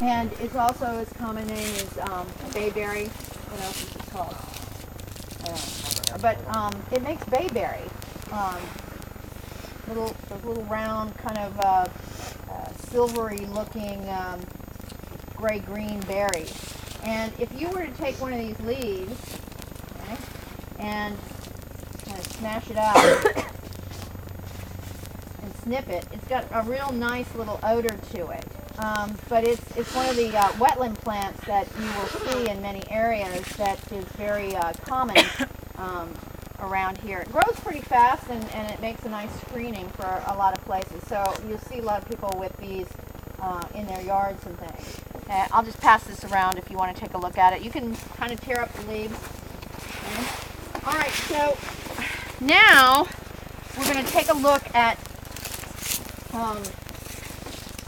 And it's also, its common name is bayberry. What else is it called? But it makes bayberry. Those little round, kind of silvery looking gray-green berries. And if you were to take one of these leaves, okay, and kind of smash it out and snip it, it's got a real nice little odor to it. But it's one of the wetland plants that you will see in many areas that is very common around here. It grows pretty fast, and it makes a nice screening for a lot of places. So you'll see a lot of people with these in their yards and things. I'll just pass this around if you want to take a look at it. You can kind of tear up the leaves. Okay. All right, so now we're going to take a look at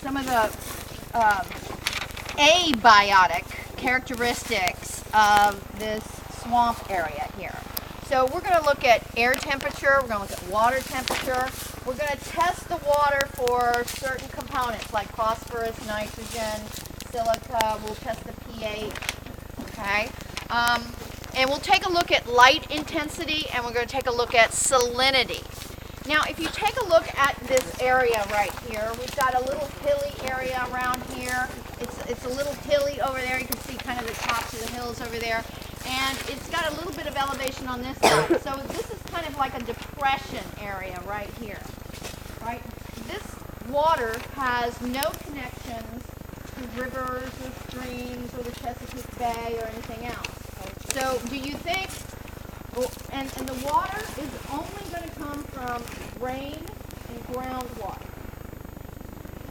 some of the abiotic characteristics of this swamp area here. So we're going to look at air temperature, we're going to look at water temperature, we're going to test the water for certain components like phosphorus, nitrogen, silica, we'll test the pH, okay? And we'll take a look at light intensity, and we're going to take a look at salinity. Now, if you take a look at this area right here, we've got a little hilly area around here. It's a little hilly over there. You can see kind of the tops of the hills over there. And it's got a little bit of elevation on this side. So this is kind of like a depression area right here. Right? This water has no connections to rivers or streams or the Chesapeake Bay or anything else. So do you think, and the water is only going to come from rain and groundwater.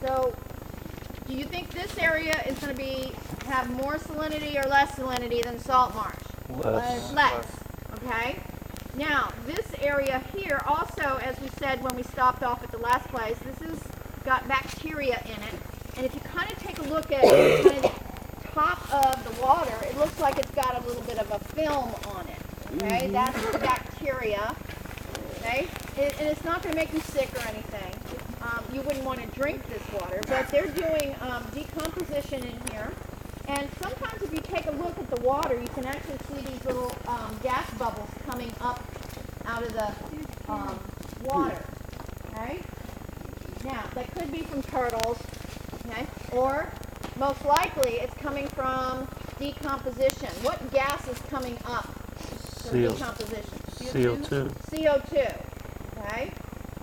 So do you think this area is going to have more salinity or less salinity than salt marsh? Less. Okay. Now this area here also, as we said when we stopped off at the last place, this has got bacteria in it. And if you kind of take a look at kind of the top of the water, it looks like it's got a little bit of a film on it. Okay, that's the bacteria. Okay, and it's not going to make you sick or anything. You wouldn't want to drink this water, but they're doing decomposition in here. And sometimes if you take a look at the water, you can actually see these little gas bubbles coming up out of the water. Okay, now that could be from turtles. Okay, or most likely it's coming from decomposition. What gas is coming up from decomposition? CO2. CO2. Okay?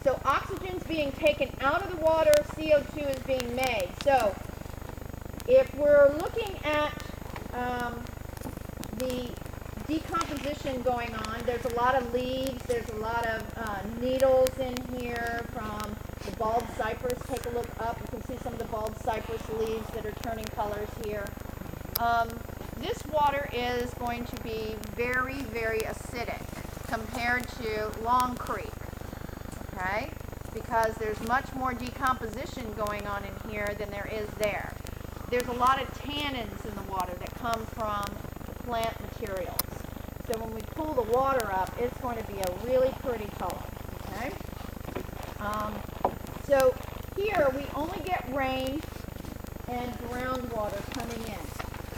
So oxygen's being taken out of the water, CO2 is being made. So if we're looking at the decomposition going on, there's a lot of leaves, there's a lot of needles in here from the bald cypress. Take a look up, you can see some of the bald cypress leaves that are turning colors here. This water is going to be very, very acidic compared to Long Creek, okay? Because there's much more decomposition going on in here than there is there. There's a lot of tannins in the water that come from the plant materials. So when we pull the water up, it's going to be a really pretty color, okay? So here we only get rain and groundwater coming in.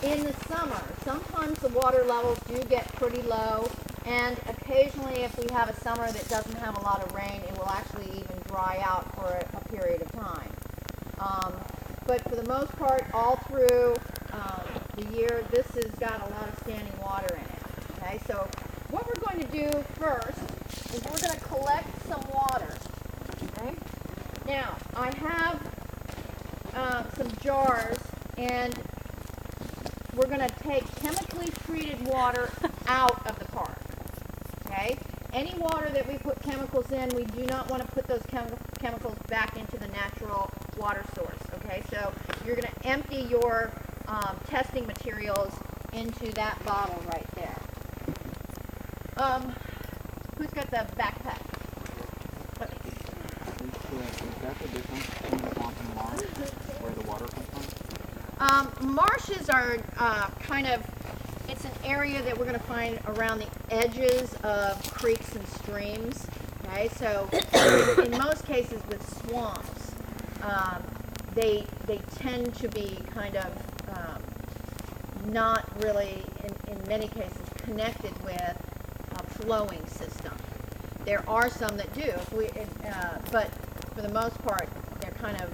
In the summer, sometimes the water levels do get pretty low, and occasionally if we have a summer that doesn't have a lot of rain, it will actually even dry out for a period of time. But for the most part, all through the year, this has got a lot of standing water in it. Okay, so what we're going to do first is we're going to collect some water. Okay, now I have some jars, and we're going to take chemically treated water out of the park. Okay, any water that we put chemicals in, we do not want to put those chemicals back into the natural water source. Okay, so you're going to empty your testing materials into that bottle right there. Who's got the backpack? Okay. Is that the difference between swamp and marsh, where the water comes from? Marshes are kind of, it's an area that we're going to find around the edges of creeks and streams. Okay, so in most cases with swamps, they they tend to be kind of not really, in many cases, connected with a flowing system. There are some that do, but for the most part, they're kind of